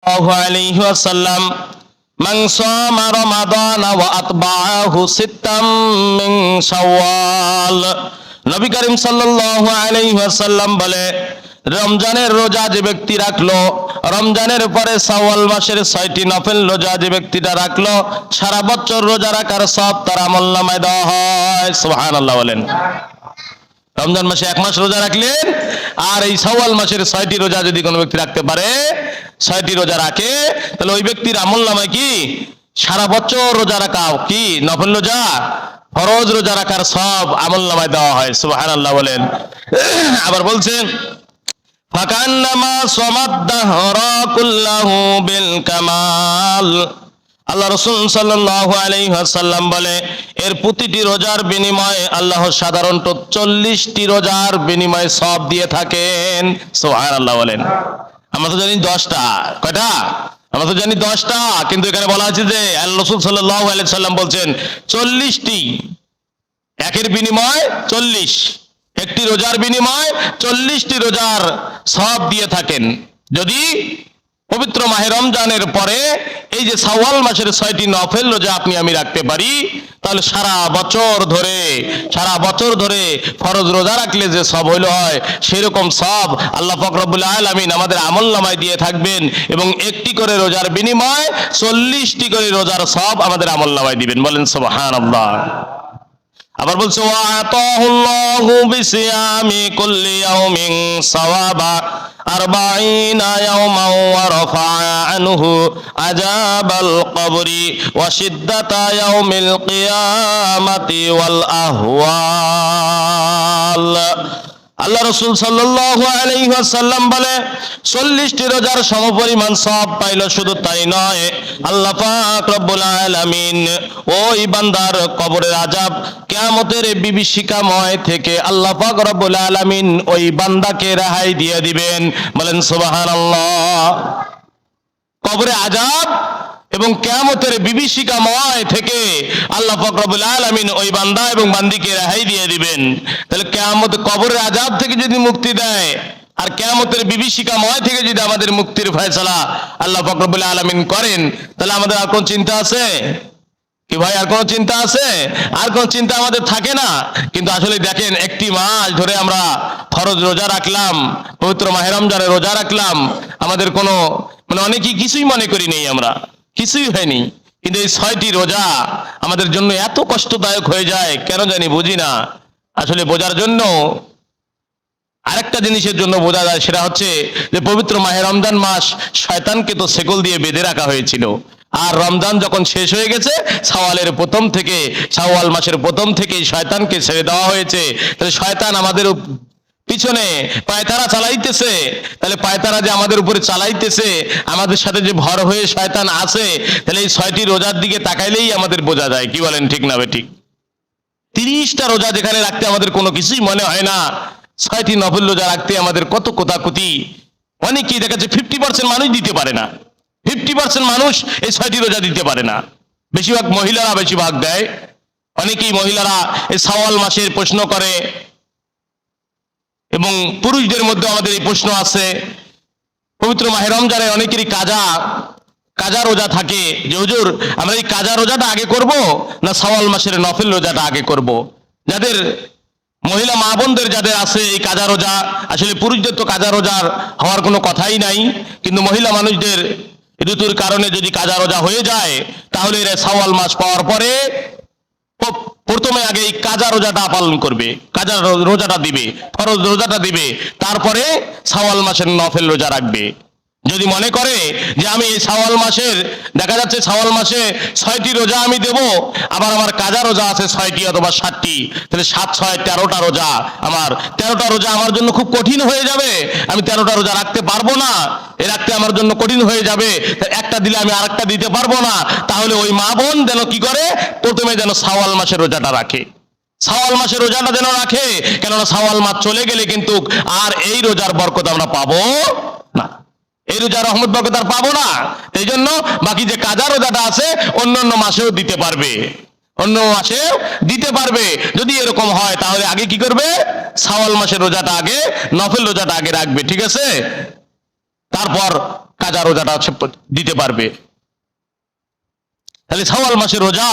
আলাইহি ওয়াসাল্লাম মান সামা রমাদান ওয়া আতবাআহু সিত্তাম মিন শাওয়াল। নবী করিম সাল্লাল্লাহু আলাইহি ওয়াসাল্লাম বলে, রমজানের রোজা যে ব্যক্তি রাখলো, রমজানের পরে শাওয়াল মাসের 6টি নফল রোজা যে ব্যক্তিটা রাখলো, সারা বছর রোজা রাখার সব তার আমলনামায় দেওয়া হয়। সুবহানাল্লাহ বলেন। রমজান মাসে 1 মাস রোজা রাখলেন, আর এই শাওয়াল মাসের 6টি রোজা যদি কোনো ব্যক্তি রাখতে পারে, 6টি রোজা রাখে, তাহলে ওই ব্যক্তির আমলনামায় কি সারা বছর রোজা রাখা কি নফল রোজা, ফরজ রোজা রাখার সব আমলনামায় দেওয়া হয়। সুবহানাল্লাহ বলেন। আবার বলছেন, ফাকান্নামা সামাদ-দাহরা কুল্লাহু বিল কামাল। আল্লাহ রাসূল সাল্লাল্লাহু আলাইহি ওয়াসাল্লাম বলে, এর প্রতিটি রোজার বিনিময়ে আল্লাহ সাধারণত 40টি রোজার বিনিময়ে সওয়াব দিয়ে থাকেন। সুবহানাল্লাহ বলেন। আমরা তো জানি 10টা, কয়টা? আমরা তো জানি 10টা, কিন্তু এখানে বলা আছে যে আল্লাহ রাসূল সাল্লাল্লাহু আলাইহি ওয়াসাল্লাম বলছেন 40টি, একের বিনিময় 40, একটি রোজার বিনিময় 40টি রোজার সওয়াব দিয়ে থাকেন। যদি পবিত্র মাহে রমজানের পরে এই যে শাওয়াল মাসের 6টি নফল রোজা আপনি আমি রাখতে পারি, তাহলে সারা বছর ধরে ফরজ রোজা রাখলে যে সব হইল হয়, সেরকম সব আল্লাহ পাক রব্বুল আলামিন আমাদের আমলনামায় দিয়ে থাকবেন, এবং একটি করে রোজার বিনিময় 40টি করে রোজার সব আমাদের আমলনামায় দিবেন। বলেন সুবহানাল্লাহ। আবার বলছে, ওয়া আতাহুল্লাহু বিসিয়ামি কুল্লি ইয়াউমিন সাওয়াবা 40 ইয়াওমান ওয়া রাফা'a আনহু আযাবাল কবরি ওয়া শিদ্দাতা ইয়াউমিল কিয়ামাতি ওয়াল আহওয়াল। আল্লাহ রাসূল সাল্লাল্লাহু আলাইহি ওয়াসাল্লাম বলে, 40টি রোজার সমপরিমাণ সওয়াব পাইল। শুধু তাই নয়, আল্লাহ পাক রব্বুল আলামিন ওই বান্দার কবরের আযাব, কিয়ামতের বিভীষিকাময় থেকে আল্লাহ পাক রব্বুল আলামিন ওই বান্দাকে রেহাই দিয়ে দিবেন। বলেন সুবহানাল্লাহ। কবরে আযাব এবং কিয়ামতের বিভীষিকাময় থেকে আল্লাহ পাক রব্বুল আলামিন ওই বান্দা এবং বান্দিকে রেহাই দিয়ে দিবেন। তাহলে কিয়ামত, কবরের আযাব থেকে যদি মুক্তি দেয়, আর কিয়ামতের বিভীষিকাময় থেকে যদি আমাদের মুক্তির ফয়সালা আল্লাহ পাক রব্বুল আলামিন করেন, তাহলে আমাদের আর কোন চিন্তা আছে কি ভাই? আর কোন চিন্তা আছে? আর কোন চিন্তা আমাদের থাকে না। কিন্তু আসলে দেখেন, একটি মাস ধরে আমরা ফরজ রোজা রাখলাম, পবিত্র মাহে রমজানে রোজা রাখলাম, আমাদের কোনো অনেকেই কিছুই মনে করি নেই, আমরা কিছুই হয়নি, কিন্তু এই 6টি রোজা আমাদের জন্য এত কষ্টদায়ক হয়ে যায়, কেন জানি বুঝি না। আসলে বোঝার জন্য আরেকটা জিনিসের জন্য বোঝা যায়, সেটা হচ্ছে যে পবিত্র মাহে রমজান মাস শয়তানকে তো শেকল দিয়ে বেঁধে রাখা হয়েছিল, আর রমজান যখন শেষ হয়ে গেছে, শাওয়াল মাসের প্রথম থেকে শয়তানকে ছেড়ে দেওয়া হয়েছে। তাহলে শয়তান আমাদের পিছনে পায়তারা চালাইতেছে, তাহলে পায়তারা যে আমাদের উপরে চালাইতেছে, আমাদের সাথে যে ভর হয়ে শয়তান আছে, তাহলে এই 6টি রোজার দিকে তাকাইলেই আমাদের বোঝা যায়। কি বলেন, ঠিক না ঠিক? 30টা রোজা যেখানে রাখতে আমাদের কোনো কিছুই মনে হয় না, 6টি নফল রোজা রাখতে আমাদের কত কোতাকুতি। অনেকেই দেখা যাচ্ছে 50% মানুষ দিতে পারে না, 50% মানুষ এই 6টি রোজা দিতে পারে না। বেশিরভাগ মহিলারা বেশিরভাগ দেয়। অনেকেই মহিলারা এই শাওয়াল মাসের প্রশ্ন করে, এবং পুরুষদের মধ্যে আমাদের এই প্রশ্ন আছে। পবিত্র মাহে রমজানে অনেকেরই কাজা রোজা থাকে, যে হুজুর আমরা এই কাজা রোজাটা আগে করব না শাওয়াল মাসের নফল রোজাটা আগে করব। যাদের মহিলা মা বোনদের যাদের আছে এই কাজা রোজা, আসলে পুরুষদের তো কাজা রোজার হওয়ার কোনো কথাই নাই, কিন্তু মহিলা মানুষদের ঋতুর কারণে যদি কাজা রোজা হয়ে যায়, তাহলে এরা শাওয়াল মাস পাওয়ার পরে প্রথমে আগে এই কাজা রোজাটা পালন করবে, কাজা রোজাটা দিবে, ফরজ রোজাটা দিবে, তারপরে শাওয়াল মাসের নফল রোজা রাখবে। যদি মনে করে যে আমি এই শাওয়াল মাসের, দেখা যাচ্ছে শাওয়াল মাসে 6টি রোজা আমি দেব, আবার আমার কাজা রোজা আছে 6টি অথবা 7টি, তাহলে 7 6 13টা রোজা, আমার 13টা রোজা আমার জন্য খুব কঠিন হয়ে যাবে, আমি 13টা রোজা রাখতে পারবো না, রাখতে আমার জন্য কঠিন হয়ে যাবে, একটা দিলে আমি আরেকটা দিতে পারবো না। তাহলে ওই মা বোন যেন কি করে, প্রথমে যেন শাওয়াল মাসের রোজাটা রাখে, শাওয়াল মাসের রোজাটা যেন রাখে, কেননা শাওয়াল মাস চলে গেলে কিন্তু আর এই রোজার বরকত আমরা পাবো না, এই রোজার রহমত বরকত আর পাবো না। এই জন্য বাকি যে কাজা রোজাটা আছে অন্য মাসেও দিতে পারবে, অন্য মাসেও দিতে পারবে। যদি এরকম হয়, তাহলে আগে কি করবে, শাওয়াল মাসের রোজাটা আগে, নফল রোজাটা আগে রাখবে, ঠিক আছে? তারপর কাজা রোজাটা সে দিতে পারবে। তাহলে শাওয়াল মাসের রোজা